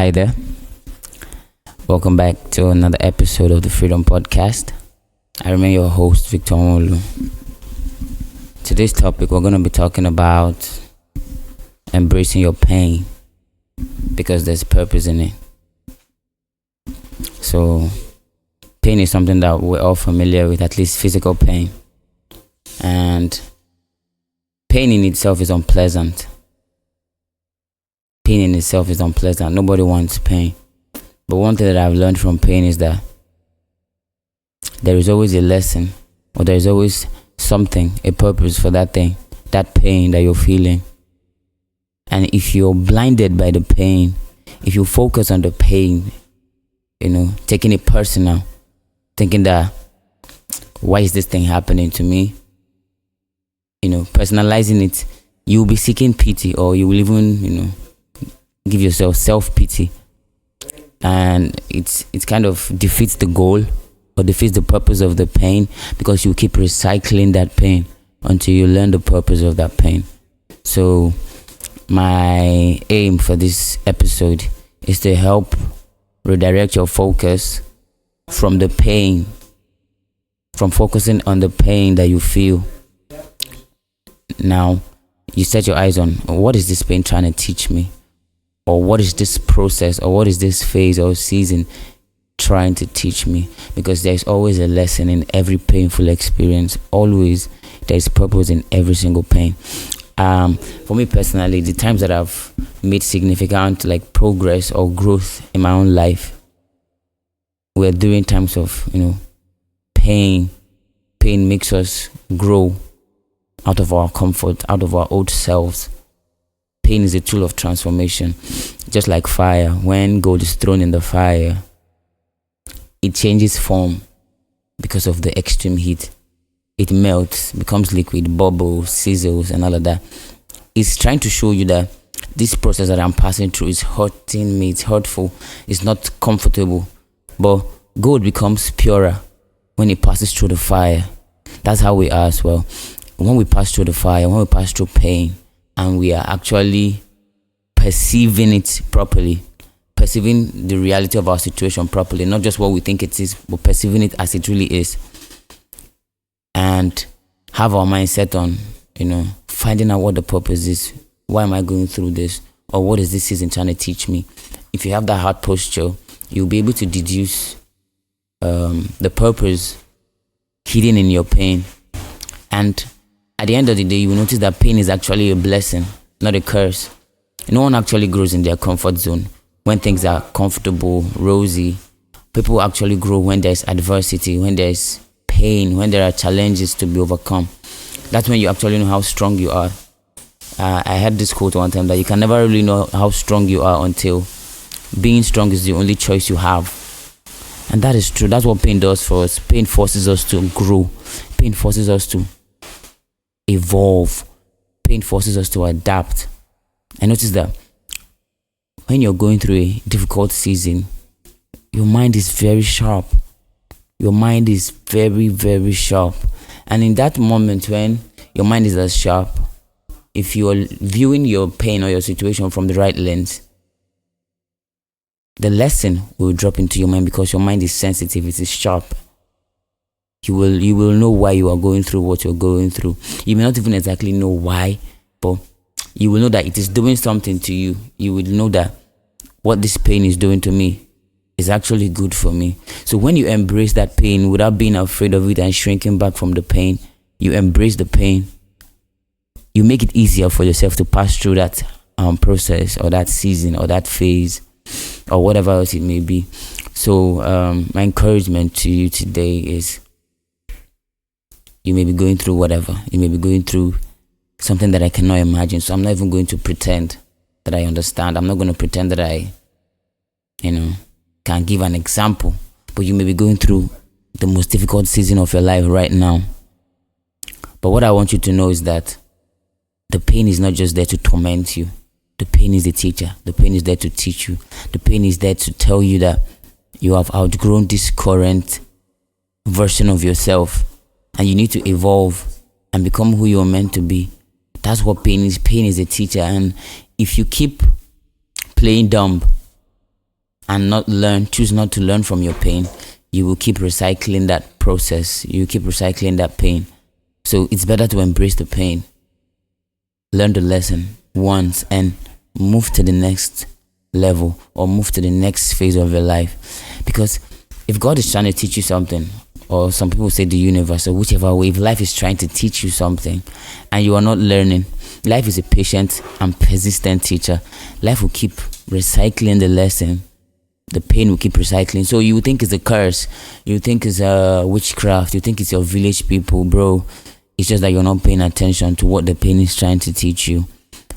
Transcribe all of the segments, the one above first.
Hi there. Welcome back to another episode of the Freedom Podcast. I remain your host, Victor Molu. Today's topic, we're going to be talking about embracing your pain because there's purpose in it. So, pain is something that we're all familiar with, at least physical pain. And pain in itself is unpleasant. Pain in itself is unpleasant. Nobody wants pain. But one thing that I've learned from pain is that there is always a lesson, or there is always something, a purpose for that thing, that pain that you're feeling. And if you're blinded by the pain, if you focus on the pain, taking it personal, thinking that, why is this thing happening to me? Personalizing it, you'll be seeking pity, or you will even, give yourself self-pity. And it kind of defeats the goal or defeats the purpose of the pain, because you keep recycling that pain until you learn the purpose of that pain. So my aim for this episode is to help redirect your focus from the pain, from focusing on the pain that you feel. Now, you set your eyes on, what is this pain trying to teach me? Or what is this process, or what is this phase or season trying to teach me? Because there's always a lesson in every painful experience. Always, there's purpose in every single pain. For me personally, the times that I've made significant progress or growth in my own life were during times of pain. Pain makes us grow out of our comfort, out of our old selves. Pain is a tool of transformation. Just like fire, when gold is thrown in the fire, it changes form because of the extreme heat. It melts, becomes liquid, bubbles, sizzles, and all of that. It's trying to show you that this process that I'm passing through is hurting me, it's hurtful, it's not comfortable. But gold becomes purer when it passes through the fire. That's how we are as well. When we pass through the fire, when we pass through pain, and we are actually perceiving it properly, perceiving the reality of our situation properly, not just what we think it is, but perceiving it as it really is, and have our mind set on, finding out what the purpose is. Why am I going through this? Or what is this season trying to teach me? If you have that heart posture, you'll be able to deduce the purpose hidden in your pain. And at the end of the day, you will notice that pain is actually a blessing, not a curse. No one actually grows in their comfort zone. When things are comfortable, rosy, people actually grow when there's adversity, when there's pain, when there are challenges to be overcome. That's when you actually know how strong you are. I had this quote one time that you can never really know how strong you are until being strong is the only choice you have. And that is true. That's what pain does for us. Pain forces us to grow. Pain forces us to evolve. Pain forces us to adapt. I notice that when you're going through a difficult season, your mind is very sharp. Your mind is very, very sharp. And in that moment when your mind is as sharp, if you are viewing your pain or your situation from the right lens, the lesson will drop into your mind because your mind is sensitive, it is sharp. You will know why you are going through what you're going through. You may not even exactly know why, but you will know that it is doing something to you. You will know that what this pain is doing to me is actually good for me. So when you embrace that pain without being afraid of it and shrinking back from the pain, you embrace the pain. You make it easier for yourself to pass through that process or that season or that phase or whatever else it may be. So my encouragement to you today is, you may be going through whatever. You may be going through something that I cannot imagine. So I'm not even going to pretend that I understand. I'm not going to pretend that I, can give an example. But you may be going through the most difficult season of your life right now. But what I want you to know is that the pain is not just there to torment you. The pain is the teacher. The pain is there to teach you. The pain is there to tell you that you have outgrown this current version of yourself and you need to evolve and become who you're meant to be. That's what pain is. Pain is a teacher. And if you keep playing dumb and choose not to learn from your pain, you will keep recycling that process. You keep recycling that pain. So it's better to embrace the pain, learn the lesson once, and move to the next level or move to the next phase of your life. Because if God is trying to teach you something, or some people say the universe, or whichever way, if life is trying to teach you something and you are not learning, life is a patient and persistent teacher. Life will keep recycling the lesson. The pain will keep recycling. So you think it's a curse, you think it's a witchcraft, you think it's your village people, bro. It's just that you're not paying attention to what the pain is trying to teach you.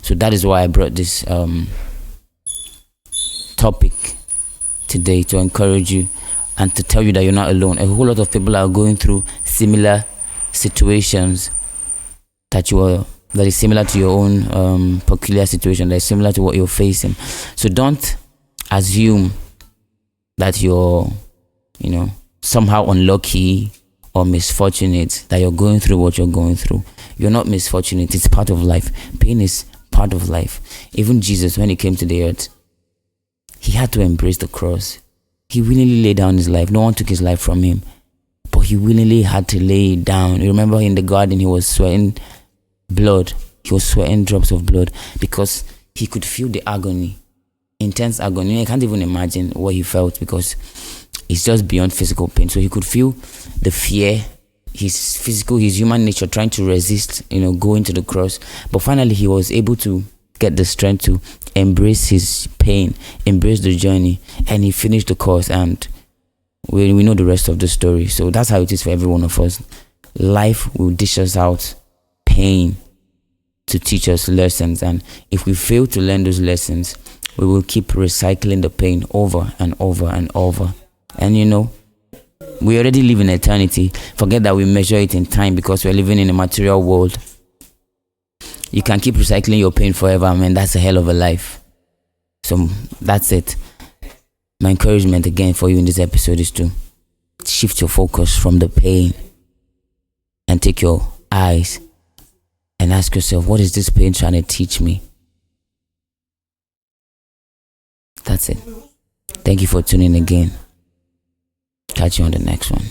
So that is why I brought this topic today, to encourage you and to tell you that you're not alone. A whole lot of people are going through similar situations that is similar to your own peculiar situation, that is similar to what you're facing. So don't assume that you're, somehow unlucky or misfortunate that you're going through what you're going through. You're not misfortunate. It's part of life. Pain is part of life. Even Jesus, when he came to the earth, he had to embrace the cross. He willingly laid down his life. No one took his life from him, but he willingly had to lay it down. You remember in the garden, he was sweating blood. He was sweating drops of blood because he could feel the agony, intense agony. I can't even imagine what he felt, because it's just beyond physical pain. So he could feel the fear, his human nature trying to resist, going to the cross. But finally, he was able to get the strength to embrace his pain, embrace the journey, and he finished the course. And we know the rest of the story. So that's how it is for every one of us. Life will dish us out pain to teach us lessons, and if we fail to learn those lessons, we will keep recycling the pain over and over and over. And we already live in eternity. Forget that we measure it in time, because we're living in a material world. You can keep recycling your pain forever, man. That's a hell of a life. So that's it. My encouragement again for you in this episode is to shift your focus from the pain and take your eyes and ask yourself, what is this pain trying to teach me? That's it. Thank you for tuning in again. Catch you on the next one.